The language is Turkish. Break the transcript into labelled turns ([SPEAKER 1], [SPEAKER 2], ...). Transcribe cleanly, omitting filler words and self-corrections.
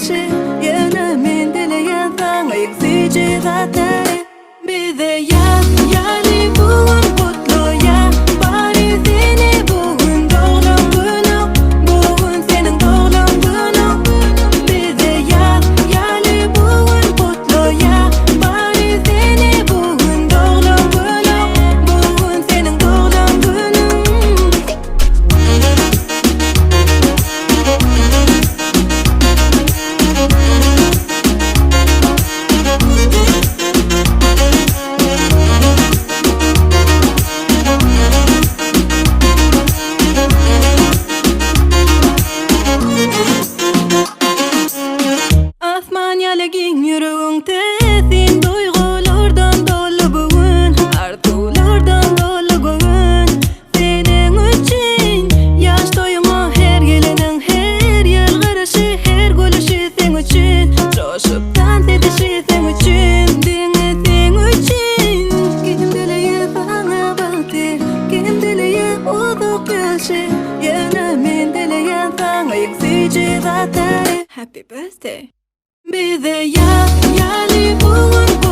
[SPEAKER 1] gelşi yana men dileyen sana yükseğe zaten bir de yani bugün kutlu ya bari seni bugün doğum günü bugün senin doğum günü bir de yani bugün kutlu ya bari seni bugün doğum günü bugün senin doğum günü Asmanyaligin yüreğinde sen duygulardan dolu bugün arzulardan dolu bugün senin için yaş doyuma her gelinin her yıl karışı her gülüşü sen için coşup dans edişi sen için dini sen için kim dileye bana baktı kim dileye uzak gelşi yana men dileyen sana yükseğe zaten Happy birthday bir de yani bugün